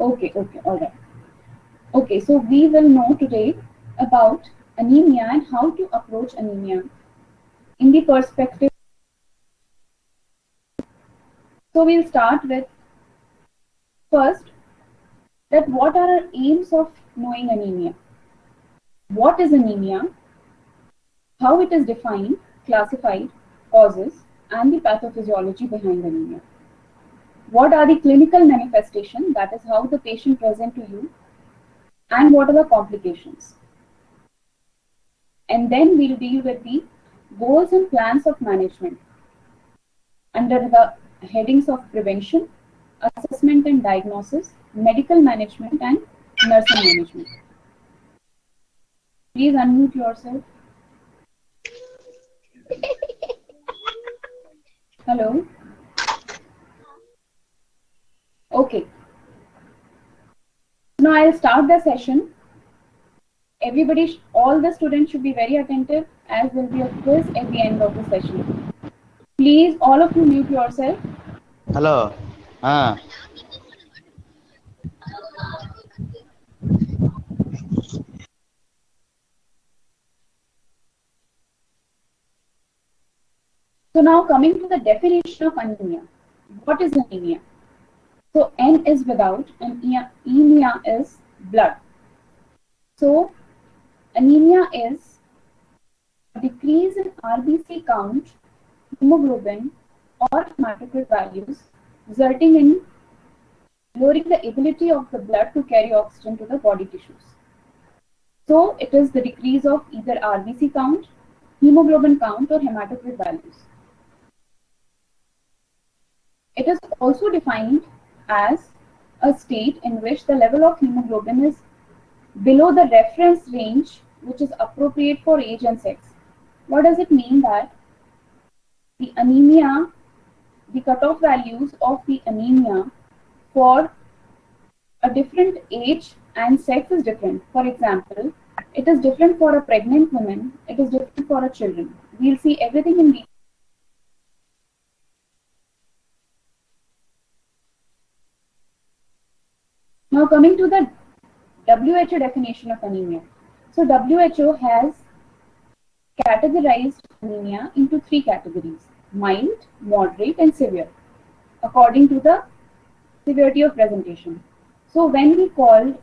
Okay, okay, all right. Okay, so we will know today about anemia and how to approach anemia in the perspective. So we'll start with first that what are our aims of knowing anemia? What is anemia? How it is defined, classified, causes, and the pathophysiology behind anemia. What are the clinical manifestations? That is how the patient present to you, and what are the complications? And then we'll deal with the goals and plans of management under the headings of prevention, assessment and diagnosis, medical management, and nursing management. Please unmute yourself. Hello. Okay. Now I'll start the session. Everybody, all the students should be very attentive as there will be a quiz at the end of the session. Please, all of you mute yourself. Hello. So now coming to the definition of anemia. What is anemia? So N is without and anemia is blood. So anemia is a decrease in RBC count, hemoglobin or hematocrit values resulting in lowering the ability of the blood to carry oxygen to the body tissues. So it is the decrease of either RBC count, hemoglobin count or hematocrit values. It is also defined as a state in which the level of hemoglobin is below the reference range which is appropriate for age and sex. What does it mean? That the anemia, the cutoff values of the anemia for a different age and sex is different. For example, it is different for a pregnant woman, it is different for a children. We'll see everything in detail. Now coming to the WHO definition of anemia. So WHO has categorized anemia into three categories: mild, moderate, and severe, according to the severity of presentation. So when we call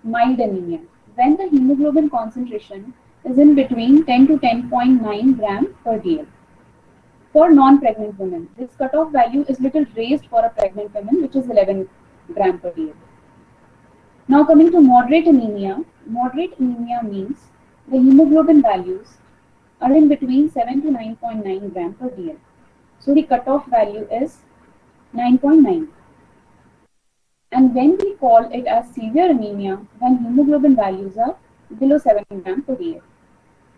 mild anemia, when the hemoglobin concentration is in between 10 to 10.9 gram per dl. For non-pregnant women, this cutoff value is little raised for a pregnant woman, which is 11 gram per dl. Now coming to moderate anemia means the hemoglobin values are in between 7 to 9.9 gram per dl. So the cutoff value is 9.9. And when we call it as severe anemia, when hemoglobin values are below 7 gram per dl.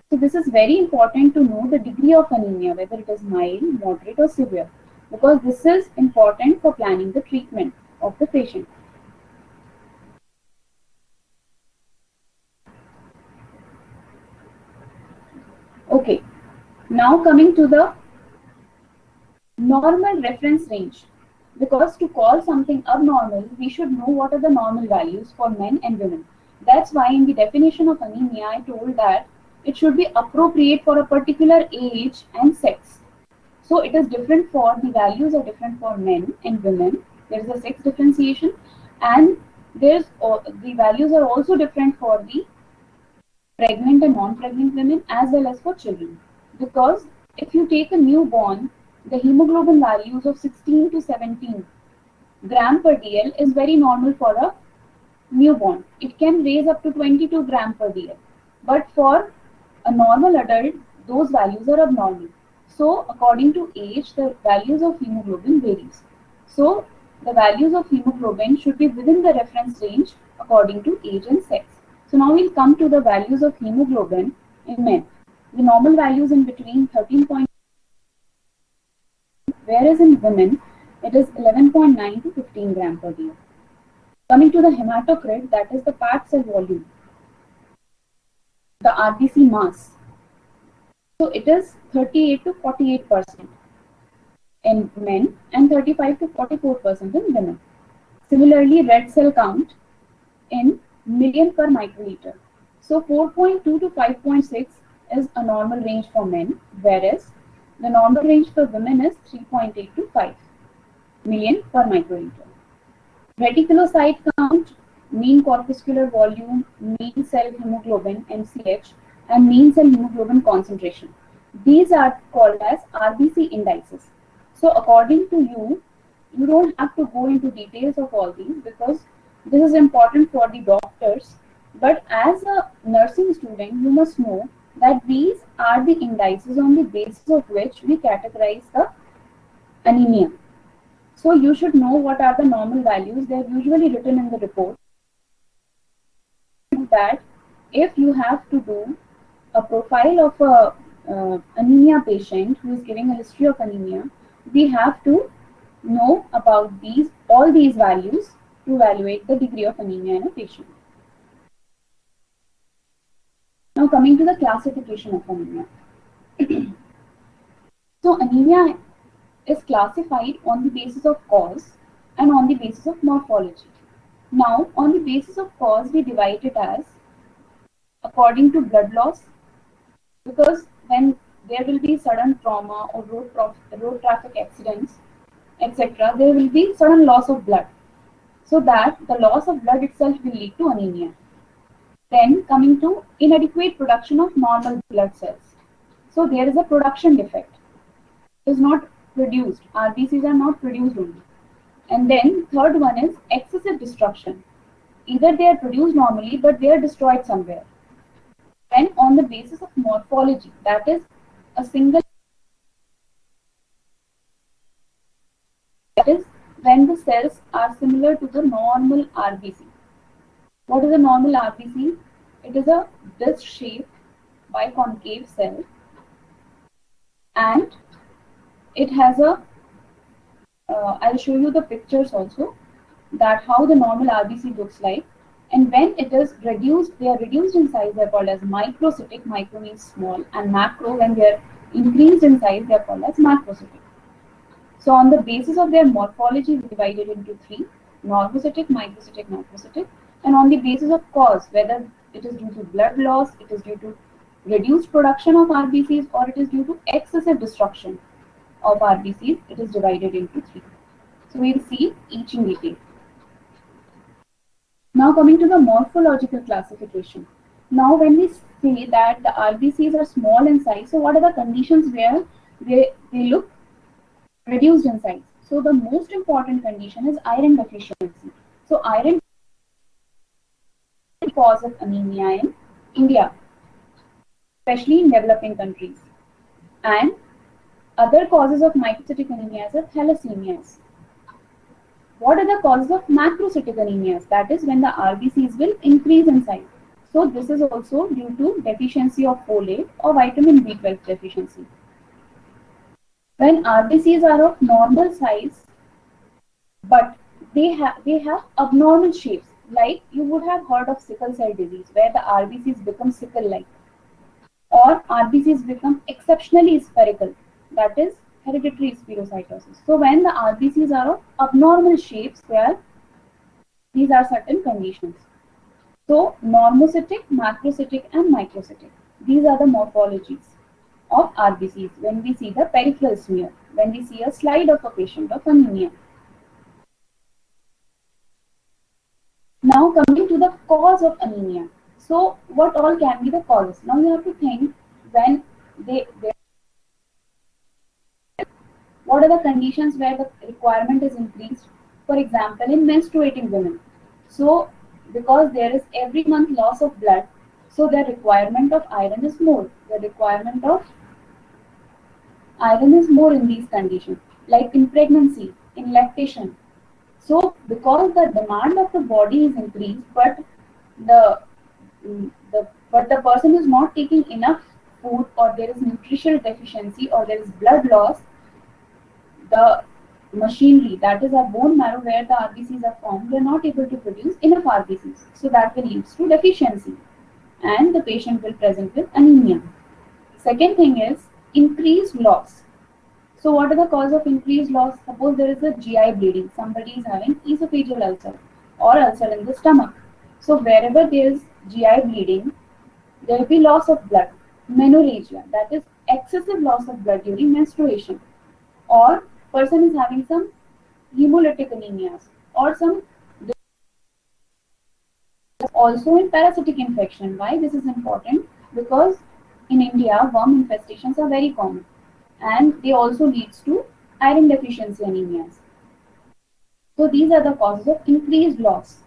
So this is very important to know the degree of anemia, whether it is mild, moderate or severe, because this is important for planning the treatment of the patient. Okay, now coming to the normal reference range. Because to call something abnormal, we should know what are the normal values for men and women. That's why in the definition of anemia, I told that it should be appropriate for a particular age and sex. So it is different for the values are different for men and women. There is a sex differentiation, and the values are also different for the pregnant and non-pregnant women as well as for children. Because if you take a newborn, the hemoglobin values of 16 to 17 gram per dl is very normal for a newborn. It can raise up to 22 gram per dl. But for a normal adult, those values are abnormal. So according to age, the values of hemoglobin varies. So the values of hemoglobin should be within the reference range according to age and sex. So now we'll come to the values of hemoglobin in men. The normal values in between 13. Whereas in women, it is 11.9 to 15 gram per dl. Coming to the hematocrit, that is the packed cell volume, the RBC mass. So it is 38 to 48% in men and 35 to 44% in women. Similarly, red cell count in million per microliter. So 4.2 to 5.6 is a normal range for men, whereas the normal range for women is 3.8 to 5 million per microliter. Reticulocyte count, mean corpuscular volume, mean cell hemoglobin (MCH), and mean cell hemoglobin concentration. These are called as RBC indices. So according to you, you don't have to go into details of all these because this is important for the doctors. But as a nursing student, you must know that these are the indices on the basis of which we categorize the anemia. So you should know what are the normal values. They are usually written in the report. That if you have to do a profile of a anemia patient who is giving a history of anemia, we have to know about all these values to evaluate the degree of anemia in a patient. Now coming to the classification of anemia. So anemia is classified on the basis of cause and on the basis of morphology. Now, on the basis of cause, we divide it as according to blood loss, because when there will be sudden trauma or road traffic accidents, etc., there will be sudden loss of blood. So that the loss of blood itself will lead to anemia. Then coming to inadequate production of normal blood cells. So there is a production defect. It is not produced. RBCs are not produced only. And then third one is excessive destruction. Either they are produced normally, but they are destroyed somewhere. Then on the basis of morphology, that is a single, that is when the cells are similar to the normal RBC. What is a normal RBC? It is a disc-shaped biconcave cell, and it has a, I'll show you the pictures also, that how the normal RBC looks like. And when it is reduced, they are reduced in size, they are called as microcytic. Micro means small, and macro, when they are increased in size, they are called as macrocytic. So on the basis of their morphology, we divided into three: normocytic, microcytic, macrocytic. And on the basis of cause, whether it is due to blood loss, it is due to reduced production of RBCs, or it is due to excessive destruction of RBCs, it is divided into three. So we'll see each in detail. Now coming to the morphological classification. Now when we say that the RBCs are small in size, so what are the conditions where they look reduced in size? So the most important condition is iron deficiency. So iron is the cause of anemia in India, especially in developing countries. And other causes of microcytic anemias are thalassemias. What are the causes of macrocytic anemias? That is when the RBCs will increase in size. So this is also due to deficiency of folate or vitamin B12 deficiency. When RBCs are of normal size, but they have abnormal shapes, like you would have heard of sickle cell disease, where the RBCs become sickle-like, or RBCs become exceptionally spherical, that is hereditary spherocytosis. So when the RBCs are of abnormal shapes, these are certain conditions. So normocytic, macrocytic, and microcytic, these are the morphologies of RBCs when we see the peripheral smear, when we see a slide of a patient of anemia. Now coming to the cause of anemia. So what all can be the causes? Now you have to think, when what are the conditions where the requirement is increased? For example, in menstruating women. So because there is every month loss of blood, so the requirement of iron is more. The requirement of iron is more in these conditions, like in pregnancy, in lactation. So because the demand of the body is increased, but the the person is not taking enough food, or there is nutritional deficiency, or there is blood loss, the machinery, that is our bone marrow where the RBCs are formed, they are not able to produce enough RBCs. So that will lead to deficiency, and the patient will present with anemia. Second thing is increased loss. So what are the cause of increased loss? Suppose there is a GI bleeding. Somebody is having esophageal ulcer or ulcer in the stomach. So wherever there is GI bleeding, there will be loss of blood. Menorrhagia, that is excessive loss of blood during menstruation. Or person is having some hemolytic anemias or some also in parasitic infection. Why this is important? Because in India, worm infestations are very common and they also leads to iron deficiency anemias. So these are the causes of increased loss.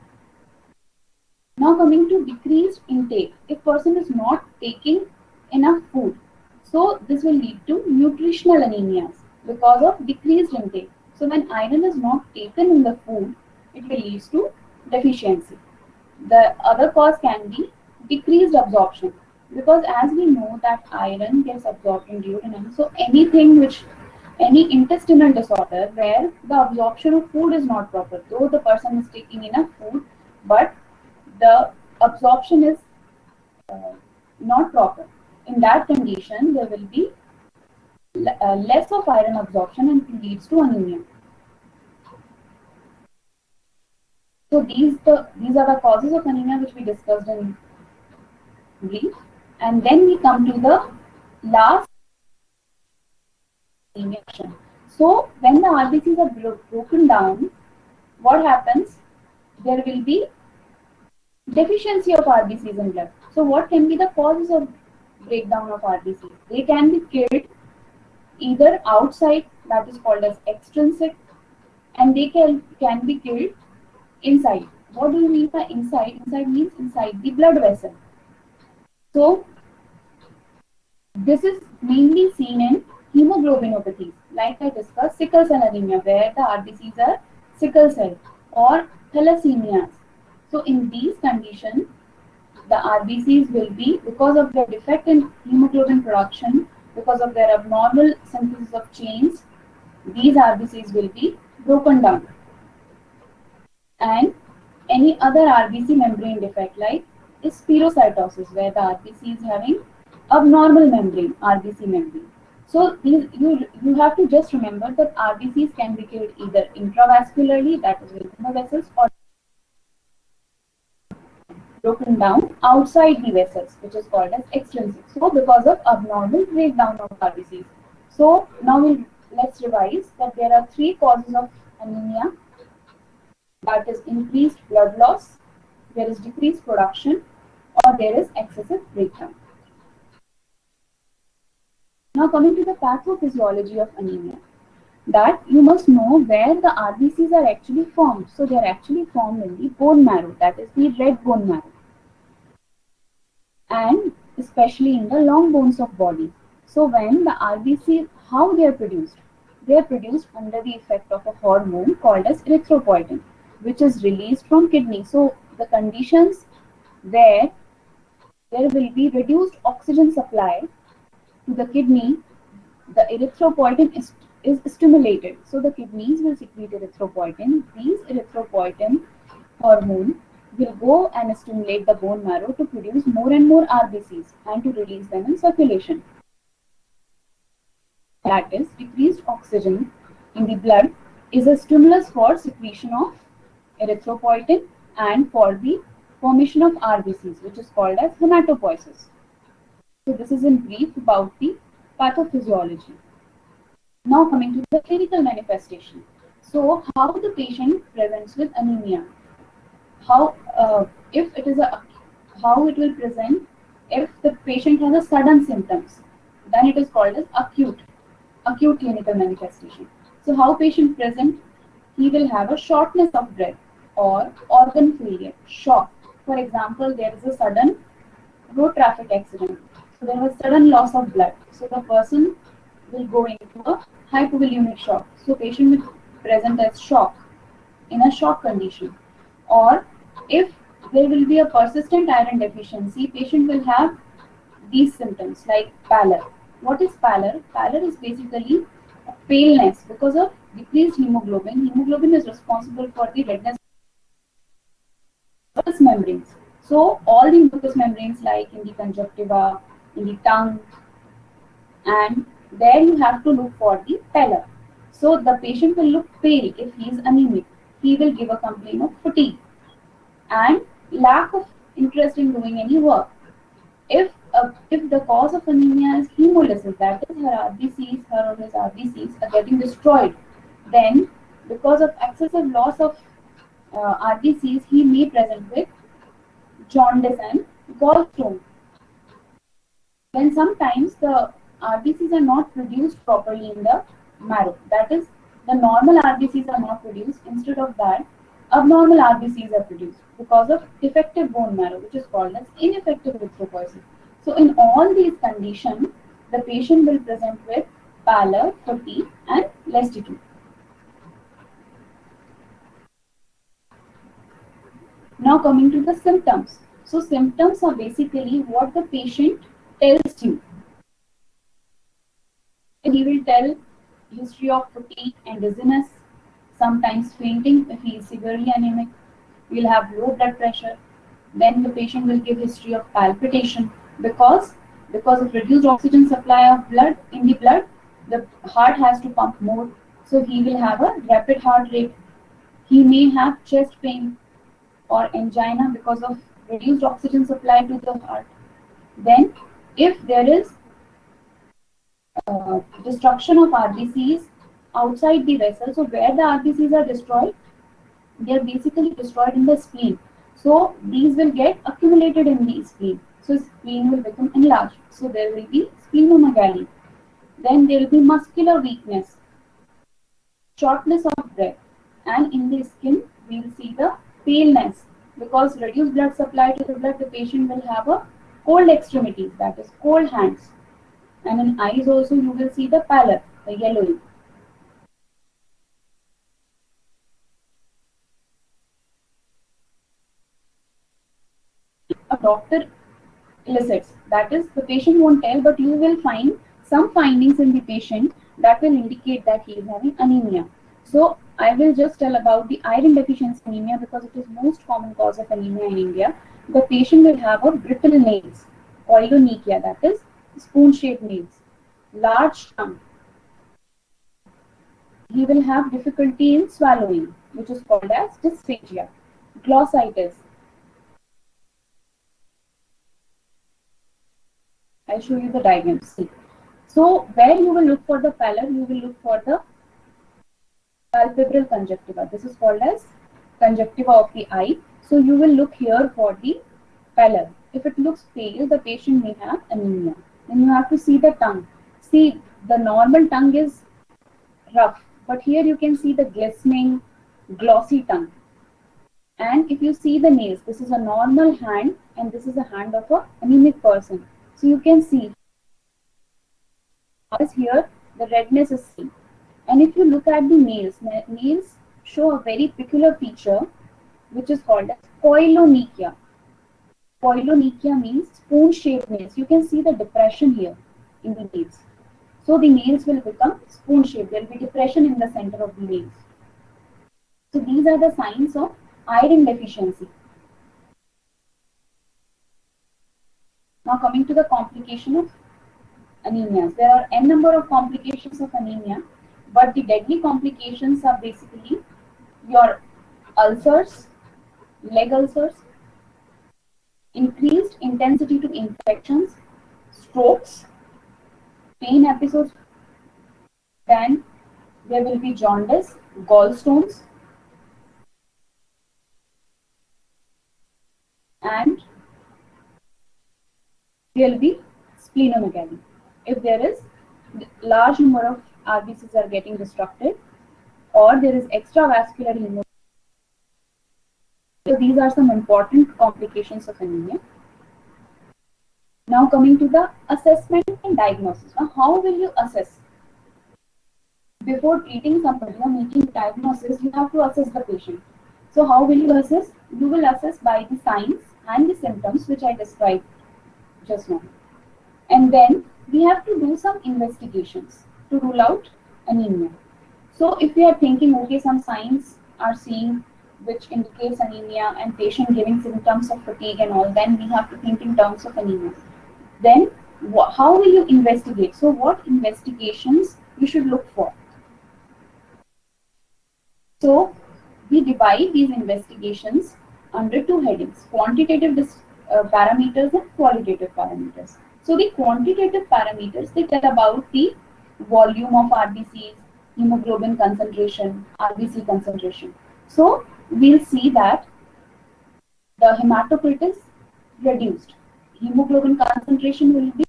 Now coming to decreased intake. If person is not taking enough food, so this will lead to nutritional anemias because of decreased intake. So when iron is not taken in the food, it will lead to deficiency. The other cause can be decreased absorption because as we know that iron gets absorbed in duodenum. So anything which any intestinal disorder where the absorption of food is not proper, though the person is taking enough food, but the absorption is uh, not proper. In that condition, there will be less of iron absorption and leads to anemia. So these are the causes of anemia which we discussed in brief. And then we come to the last anemia. So when the RBCs are broken down, what happens? There will be deficiency of RBCs in blood. So what can be the causes of breakdown of RBCs? They can be killed either outside, that is called as extrinsic, and they can be killed inside. What do you mean by inside? Inside means inside the blood vessel. So this is mainly seen in hemoglobinopathies, like I discussed, sickle cell anemia, where the RBCs are sickle cell, or thalassemias. So in these conditions, the RBCs will be, because of their defect in hemoglobin production, because of their abnormal synthesis of chains, these RBCs will be broken down. And any other RBC membrane defect like is spherocytosis, where the RBC is having abnormal membrane, RBC membrane. So you have to just remember that RBCs can be killed either intravascularly, that is within the vessels, or broken down outside the vessels, which is called as extrinsic. So because of abnormal breakdown of RBCs. So now let's revise that there are three causes of anemia, that is increased blood loss, there is decreased production, or there is excessive breakdown. Now coming to the pathophysiology of anemia, that you must know where the RBCs are actually formed. So they are actually formed in the bone marrow, that is the red bone marrow, and especially in the long bones of body. So when the RBC, how they are produced? They are produced under the effect of a hormone called as erythropoietin, which is released from kidney. So the conditions where there will be reduced oxygen supply to the kidney, the erythropoietin is stimulated. So the kidneys will secrete erythropoietin. These erythropoietin hormone will go and stimulate the bone marrow to produce more and more RBCs and to release them in circulation. That is, decreased oxygen in the blood is a stimulus for secretion of erythropoietin and for the formation of RBCs, which is called as hematopoiesis. So this is in brief about the pathophysiology. Now coming to the clinical manifestation. So how the patient presents with anemia? How if it is a how it will present if the patient has a sudden symptoms, then it is called as acute clinical manifestation. So how patient present? He will have a shortness of breath or organ failure, shock. For example, there is a sudden road traffic accident. So there was sudden loss of blood. So the person will go into a hypovolemic shock. So patient will present as shock in a shock condition. Or if there will be a persistent iron deficiency, patient will have these symptoms like pallor. What is pallor? Pallor is basically a paleness because of decreased hemoglobin. Hemoglobin is responsible for the redness of mucous membranes. So all the mucous membranes like in the conjunctiva, in the tongue, and There you have to look for the pallor. So the patient will look pale if he is anemic. He will give a complaint of fatigue and lack of interest in doing any work. If the cause of anemia is hemolysis, that is her RBCs, her or his RBCs are getting destroyed, then because of excessive loss of RBCs, he may present with jaundice and gallstone. Then sometimes the RBCs are not produced properly in the marrow. That is, the normal RBCs are not produced. Instead of that, abnormal RBCs are produced because of defective bone marrow, which is called as ineffective erythropoiesis. So in all these conditions, the patient will present with pallor, fatigue, and lassitude. Now coming to the symptoms. So symptoms are basically what the patient tells you. He will tell history of fatigue and dizziness, sometimes fainting if he is severely anemic. He will have low blood pressure. Then the patient will give history of palpitation because of reduced oxygen supply of blood in the blood, the heart has to pump more. So he will have a rapid heart rate. He may have chest pain or angina because of reduced oxygen supply to the heart. Then, if there is destruction of RBCs outside the vessel, so where the RBCs are destroyed, they are basically destroyed in the spleen. So these will get accumulated in the spleen. So spleen will become enlarged. So there will be splenomegaly. Then there will be muscular weakness, shortness of breath, and in the skin we will see the paleness because reduced blood supply to the blood. The patient will have a cold extremities, that is cold hands, and in eyes also you will see the pallor, the yellowing. A doctor elicits, that is the patient won't tell, but you will find some findings in the patient that will indicate that he is having anemia. So I will just tell about the iron deficiency anemia because it is most common cause of anemia in India. The patient will have a brittle nails, koilonychia, that is spoon shaped nails, large tongue. He will have difficulty in swallowing, which is called as dysphagia, glossitis. I'll show you the diagram. See. So where you will look for the pallor, you will look for the palpebral conjunctiva. This is called as conjunctiva of the eye. So you will look here for the pallor. If it looks pale, the patient may have anemia. Then you have to see the tongue. See, the normal tongue is rough, but here you can see the glistening, glossy tongue. And if you see the nails, this is a normal hand and this is a hand of an anemic person. So you can see as here the redness is seen. And if you look at the nails, nails show a very peculiar feature which is called as koilonychia. Koilonychia means spoon-shaped nails. You can see the depression here in the nails. So the nails will become spoon-shaped. There will be depression in the center of the nails. So these are the signs of iron deficiency. Now coming to the complication of anemias. There are n number of complications of anemia, but the deadly complications are basically your ulcers, leg ulcers, increased intensity to infections, strokes, pain episodes, then there will be jaundice, gallstones, and there will be splenomegaly. If there is large number of RBCs are getting destructed or there is extravascular hemolysis. So these are some important complications of anemia. Now coming to the assessment and diagnosis. Now how will you assess? Before treating somebody or making diagnosis, you have to assess the patient. So how will you assess? You will assess by the signs and the symptoms which I described just now. And then we have to do some investigations to rule out anemia. So if we are thinking, okay, some signs are seen which indicates anemia and patient giving symptoms of fatigue and all, then we have to think in terms of anemia. Then How will you investigate? So what investigations you should look for? So we divide these investigations under two headings: quantitative parameters and qualitative parameters. So the quantitative parameters, they tell about the volume of RBCs, hemoglobin concentration, RBC concentration. So we'll see that the hematocrit is reduced, hemoglobin concentration will be,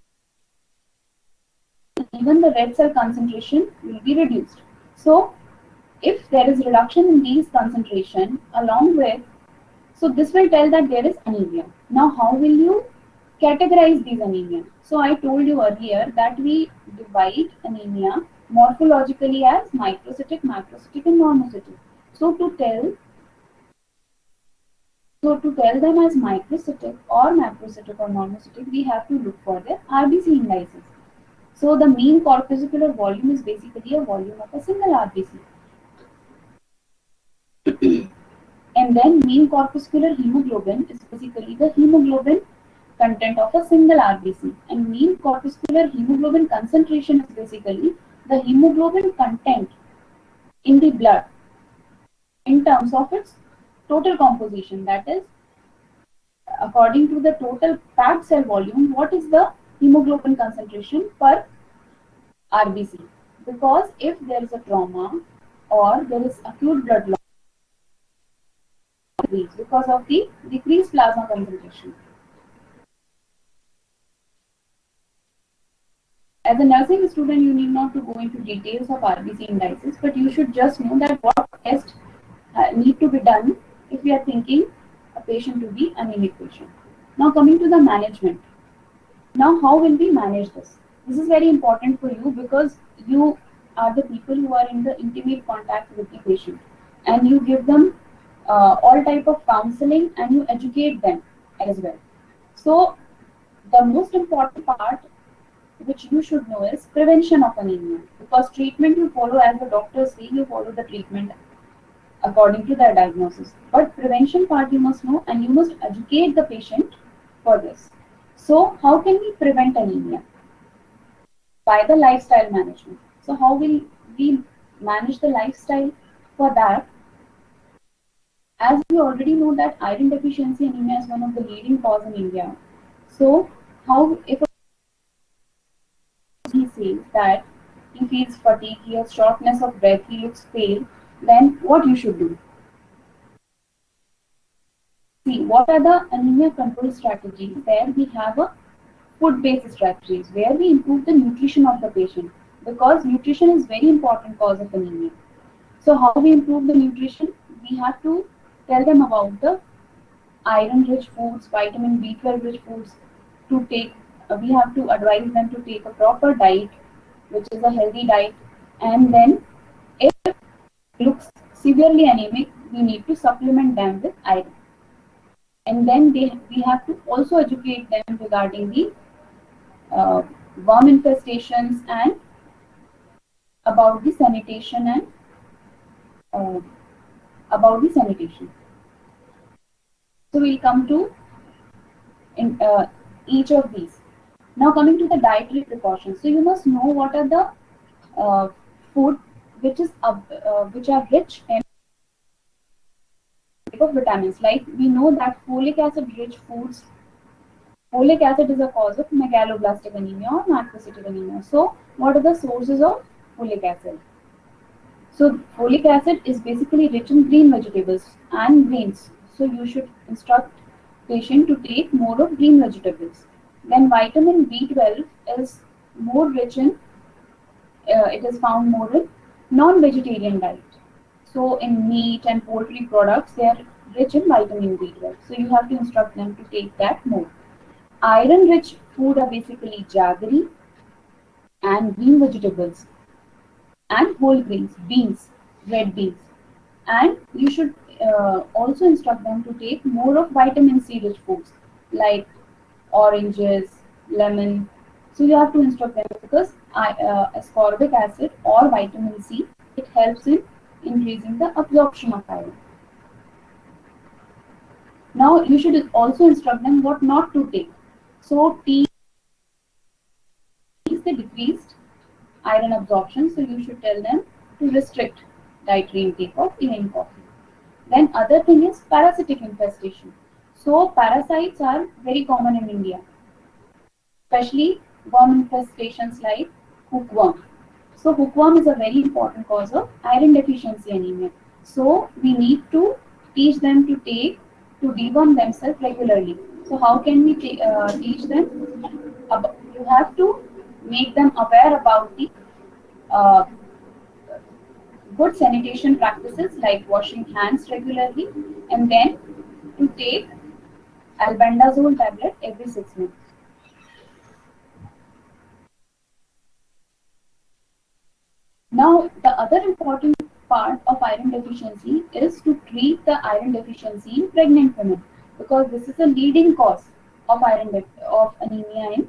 even the red cell concentration will be reduced. So if there is reduction in these concentration along with, so this will tell that there is anemia. Now how will you categorize these anemia? So I told you earlier that we divide anemia morphologically as microcytic, macrocytic and normocytic. So to tell them as microcytic or macrocytic or normocytic, we have to look for their RBC indices. So the mean corpuscular volume is basically a volume of a single RBC. And then mean corpuscular hemoglobin is basically the hemoglobin content of a single RBC. And mean corpuscular hemoglobin concentration is basically the hemoglobin content in the blood in terms of its total composition. That is, according to the total packed cell volume, what is the hemoglobin concentration per RBC? Because if there is a trauma or there is acute blood loss because of the decreased plasma concentration. As a nursing student, you need not to go into details of RBC indices, but you should just know that what tests need to be done if we are thinking a patient to be anemic patient. Now coming to the management. Now how will we manage this? This is very important for you because you are the people who are in the intimate contact with the patient, and you give them all type of counseling and you educate them as well. So the most important part which you should know is prevention of anemia, because treatment you follow as the doctors say, you follow the treatment according to their diagnosis, but prevention part you must know and you must educate the patient for this. So how can we prevent anemia? By the lifestyle management. So how will we manage the lifestyle? For that, as we already know that iron deficiency anemia is one of the leading cause in India. So how, if he says that he feels fatigue, he has shortness of breath, he looks pale, then what you should do? See, what are the anemia control strategies? There we have a food-based strategies where we improve the nutrition of the patient, because nutrition is very important cause of anemia. So how we improve the nutrition? We have to tell them about the iron-rich foods, vitamin B12 rich foods to take. We have to advise them to take a proper diet, which is a healthy diet, and then if looks severely anemic, we need to supplement them with iron. And then we have to also educate them regarding the worm infestations and about the sanitation and uh, about the sanitation. So we'll come to in each of these. Now coming to the dietary precautions. So you must know what are the food which are rich in of vitamins. Like we know that folic acid rich foods, folic acid is a cause of megaloblastic anemia or macrocytic anemia. So what are the sources of folic acid? So folic acid is basically rich in green vegetables and grains. So you should instruct patient to take more of green vegetables. Then vitamin B12 is more rich in, it is found more in non-vegetarian diet. So in meat and poultry products, they are rich in vitamin B12. So you have to instruct them to take that more. Iron-rich food are basically jaggery and green vegetables and whole grains, beans, red beans. And you should also instruct them to take more of vitamin C rich foods like oranges, lemon. So you have to instruct them because ascorbic acid or vitamin C, it helps in increasing the absorption of iron. Now you should also instruct them what not to take. So tea increased iron absorption, so you should tell them to restrict dietary intake of tea and coffee. Then other thing is parasitic infestation. So parasites are very common in India, especially worm infestations like hookworm. So hookworm is a very important cause of iron deficiency anemia. So we need to teach them to deworm themselves regularly. So how can we teach them? You have to make them aware about the uh, good sanitation practices like washing hands regularly, and then to take albendazole tablet every 6 months. Now, the other important part of iron deficiency is to treat the iron deficiency in pregnant women, because this is a leading cause of of anemia in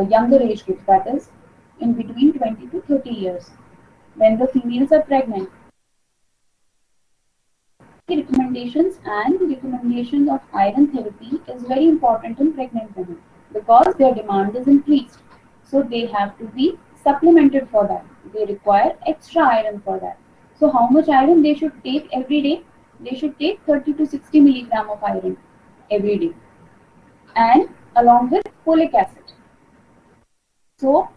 younger age groups, that is in between 20 to 30 years, when the females are pregnant. Recommendations and the recommendations of iron therapy is very important in pregnant women because their demand is increased. So they have to be supplemented for that. They require extra iron for that. So how much iron they should take every day? They should take 30 to 60 milligram of iron every day, and along with folic acid. So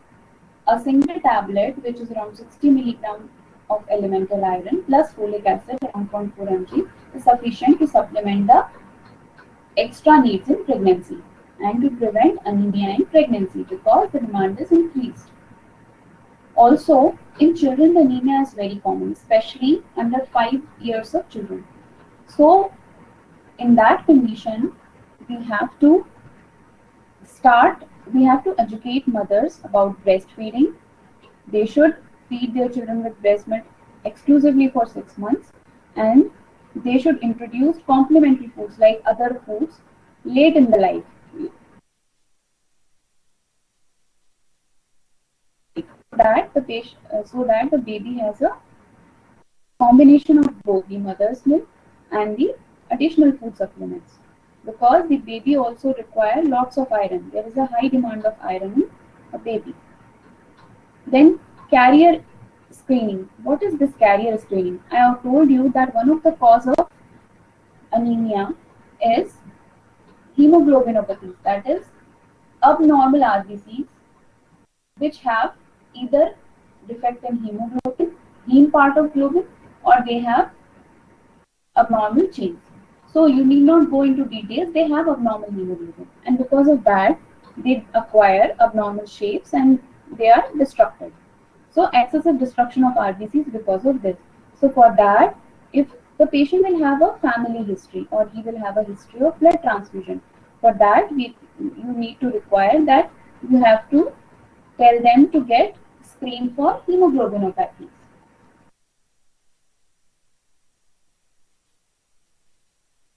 a single tablet, which is around 60 milligram of elemental iron plus folic acid around 0.4 mg, is sufficient to supplement the extra needs in pregnancy and to prevent anemia in pregnancy because the demand is increased. Also, in children, the anemia is very common, especially under 5 years of children. So, in that condition, we have to we have to educate mothers about breastfeeding. They should feed their children with breast milk exclusively for 6 months, and they should introduce complementary foods like other foods late in the life, so that the baby has a combination of both the mother's milk and the additional food supplements, because the baby also requires lots of iron. There is a high demand of iron in a baby. Then carrier screening. What is this carrier screening? I have told you that one of the cause of anemia is hemoglobinopathies, that is abnormal RBCs which have either defect in hemoglobin, heme part of globin, or they have abnormal chains. So you need not go into details, they have abnormal hemoglobin, and because of that they acquire abnormal shapes and they are destructive. So excessive destruction of RBCs because of this. So for that, if the patient will have a family history or he will have a history of blood transfusion, for that you need to require that you have to tell them to get screened for hemoglobinopathies.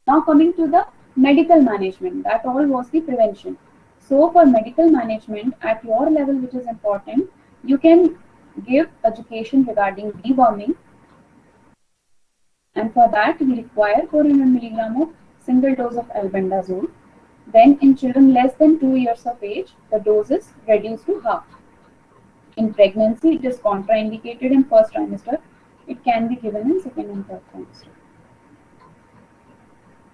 Now coming to the medical management, that all was the prevention. So for medical management at your level, which is important, you can give education regarding deworming, and for that we require 400 milligram of single dose of albendazole. Then in children less than 2 years of age, the dose is reduced to half. In pregnancy, it is contraindicated in first trimester. It can be given in second and third trimester.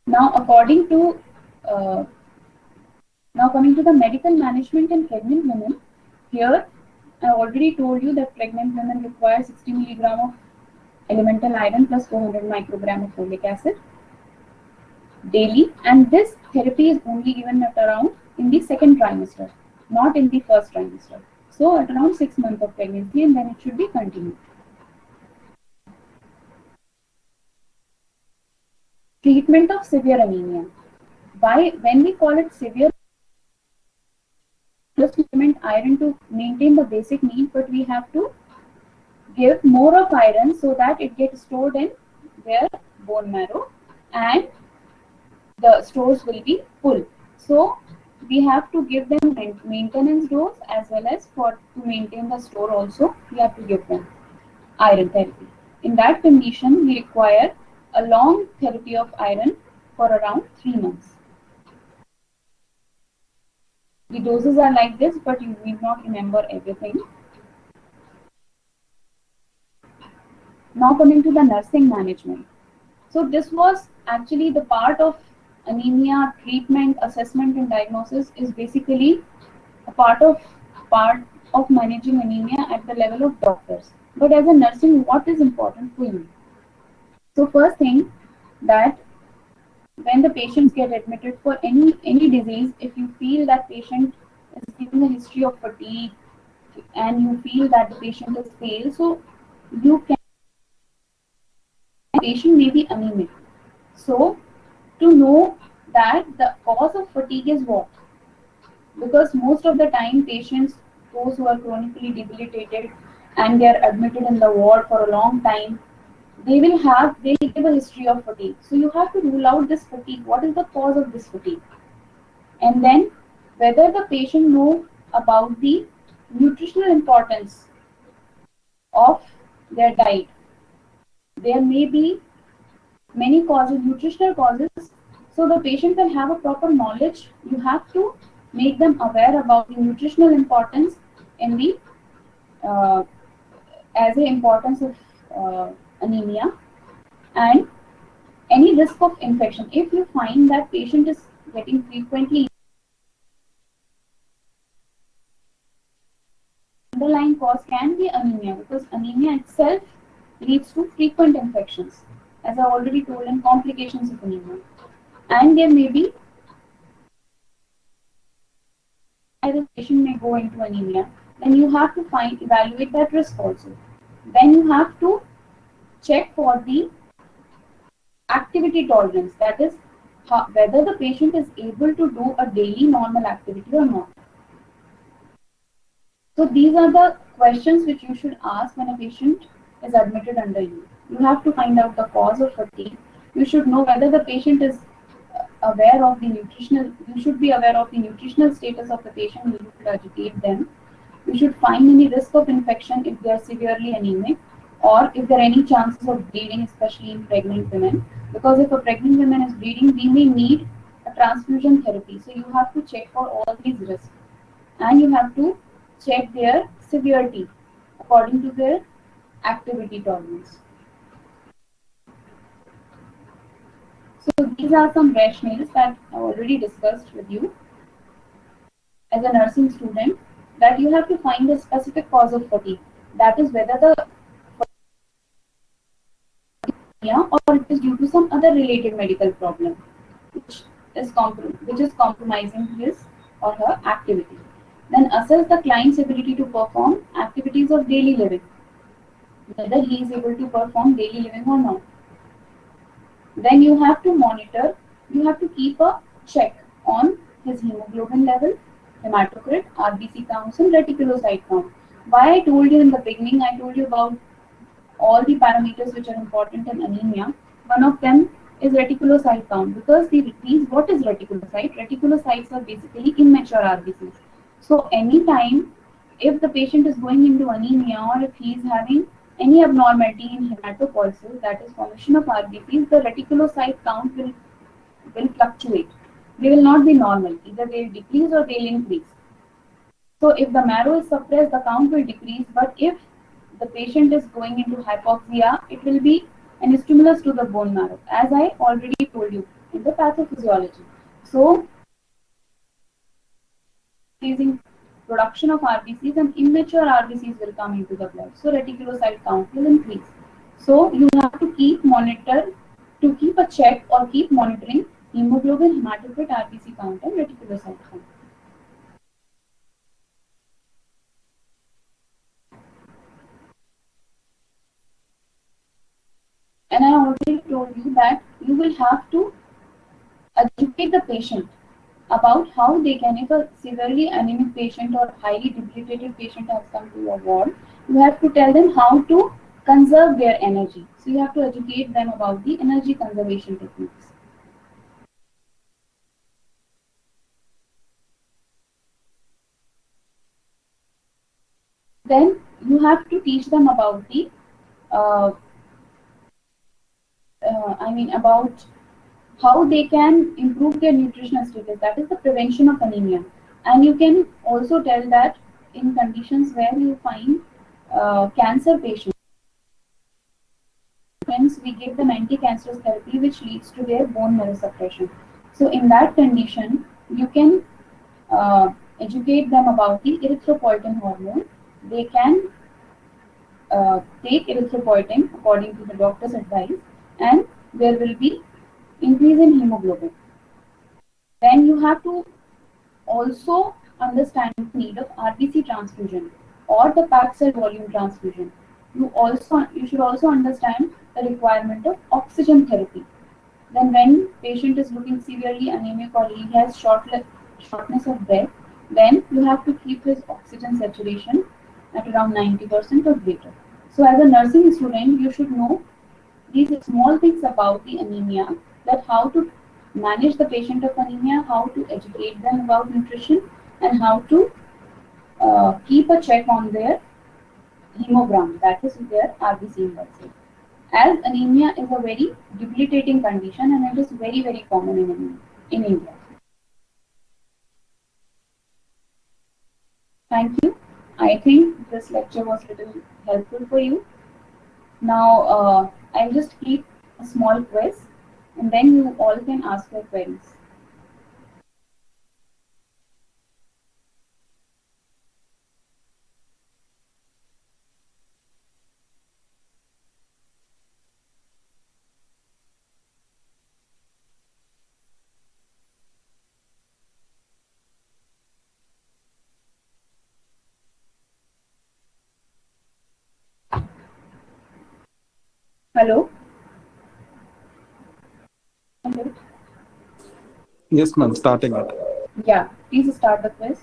Now, uh, now coming to the medical management in pregnant women, here I already told you that pregnant women require 60 milligram of elemental iron plus 400 microgram of folic acid daily, and this therapy is only given at around in the second trimester, not in the first trimester. So at around 6 months of pregnancy, and then it should be continued. Treatment of severe anemia. When we call it severe, just supplement iron to maintain the basic need, but we have to give more of iron so that it gets stored in their bone marrow and the stores will be full. So we have to give them maintenance dose as well as for to maintain the store also we have to give them iron therapy. In that condition, we require a long therapy of iron for around 3 months. The doses are like this, but you need not remember everything. Now coming to the nursing management. So this was actually the part of anemia treatment, assessment and diagnosis is basically a part of managing anemia at the level of doctors. But as a nursing, what is important for you? So first thing that when the patients get admitted for any disease, if you feel that patient is giving a history of fatigue and you feel that the patient is pale, so you can patient may be anemic. So to know that the cause of fatigue is what, because most of the time patients, those who are chronically debilitated and they are admitted in the ward for a long time, they give a history of fatigue. So you have to rule out this fatigue. What is the cause of this fatigue? And then whether the patient know about the nutritional importance of their diet. There may be many causes, nutritional causes. So the patient can have a proper knowledge. You have to make them aware about the nutritional importance in the uh, as a importance of anemia and any risk of infection. If you find that patient is getting frequently, underlying cause can be anemia because anemia itself leads to frequent infections, as I already told, and complications of anemia. And there may be either patient may go into anemia, then you have to evaluate that risk also. Then you have to check for the activity tolerance, that is whether the patient is able to do a daily normal activity or not. So these are the questions which you should ask when a patient is admitted under you. You have to find out the cause of fatigue. You should know whether the patient is aware of the nutritional, you should be aware of the nutritional status of the patient. You should educate them. You should find any risk of infection if they are severely anemic, or if there are any chances of bleeding, especially in pregnant women. Because if a pregnant woman is bleeding, we may need a transfusion therapy. So you have to check for all these risks, and you have to check their severity according to their activity tolerance. So these are some rationales that I already discussed with you as a nursing student, that you have to find the specific cause of fatigue. That is whether the anemia or it is due to some other related medical problem which which is compromising his or her activity. Then assess the client's ability to perform activities of daily living, whether he is able to perform daily living or not. Then you have to monitor, you have to keep a check on his hemoglobin level, hematocrit, RBC counts, and reticulocyte count. Why I told you in the beginning, I told you about all the parameters which are important in anemia. One of them is reticulocyte count, because what is reticulocyte? Reticulocytes are basically immature RBCs. So anytime if the patient is going into anemia, or if he is having any abnormality in hematopoiesis, that is formation of RBCs, the reticulocyte count will fluctuate. They will not be normal. Either they will decrease or they will increase. So if the marrow is suppressed, the count will decrease. But if the patient is going into hypoxia, it will be an stimulus to the bone marrow, as I already told you in the pathophysiology. So increasing production of RBCs, and immature RBCs will come into the blood. So reticulocyte count will increase. So you have to keep a check or keep monitoring hemoglobin, hematocrit, RBC count, and reticulocyte count. And I already told you that you will have to educate the patient about how they can, if a severely anemic patient or highly debilitated patient has come to your ward, you have to tell them how to conserve their energy. So you have to educate them about the energy conservation techniques. Then you have to teach them about uh, about how they can improve their nutritional status. That is the prevention of anemia. And you can also tell that in conditions where you find cancer patients, we give them anti-cancerous therapy which leads to their bone marrow suppression. So in that condition, you can educate them about the erythropoietin hormone. They can take erythropoietin according to the doctor's advice, and there will be increase in hemoglobin. Then you have to also understand the need of RBC transfusion or the packed cell volume transfusion. You should also understand the requirement of oxygen therapy. Then when patient is looking severely anemic or he has shortness of breath, then you have to keep his oxygen saturation at around 90% or greater. So as a nursing student, you should know these small things about the anemia, that how to manage the patient of anemia, how to educate them about nutrition, and how to keep a check on their hemogram, that is their RBC index. As anemia is a very debilitating condition and it is very, very common in India. Thank you. I think this lecture was a little helpful for you. Now, I'll just keep a small quiz and then you all can ask your queries. Hello? Hello? Yes, ma'am. Starting it. Yeah, please start the quiz.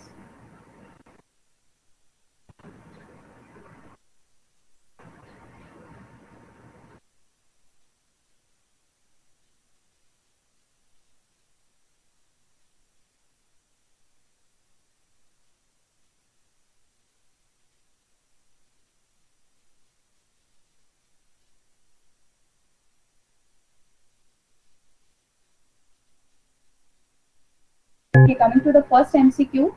Okay, coming to the first MCQ.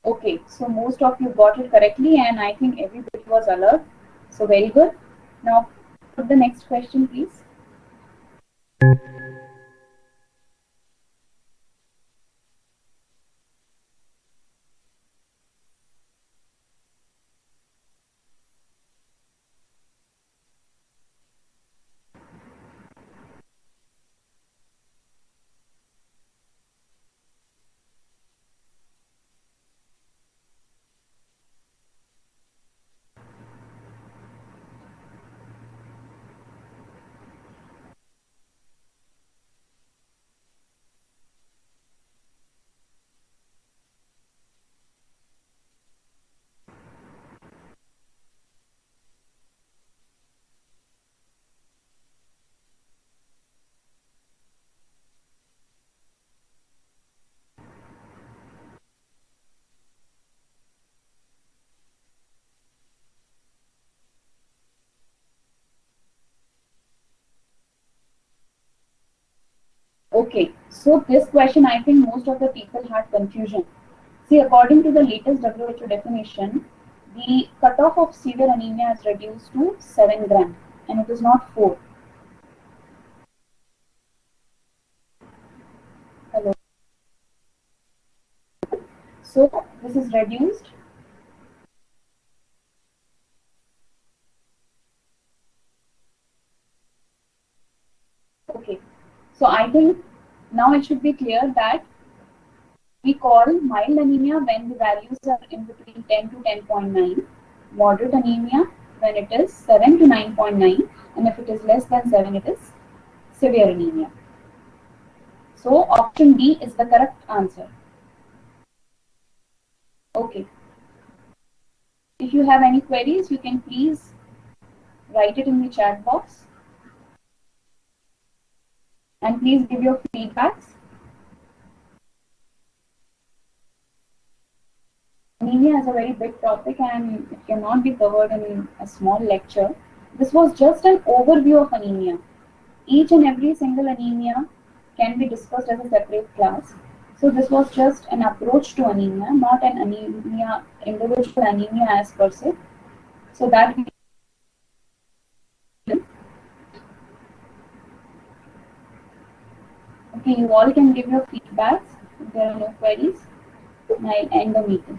Okay, so most of you got it correctly and I think everybody was alert. So very good. Now, put the next question, please. Okay, so this question, I think most of the people had confusion. See, according to the latest WHO definition, the cutoff of severe anemia is reduced to 7 gram and it is not 4. Hello. So this is reduced. Okay, so I think now it should be clear that we call mild anemia when the values are in between 10 to 10.9, moderate anemia when it is 7 to 9.9, and if it is less than 7, it is severe anemia. So option D is the correct answer. Okay. If you have any queries, you can please write it in the chat box. And please give your feedbacks. Anemia is a very big topic and it cannot be covered in a small lecture. This was just an overview of anemia. Each and every single anemia can be discussed as a separate class. So this was just an approach to anemia, not an anemia, individual anemia as per se. So that okay, you all can give your feedbacks if there are no queries, and I'll end the meeting.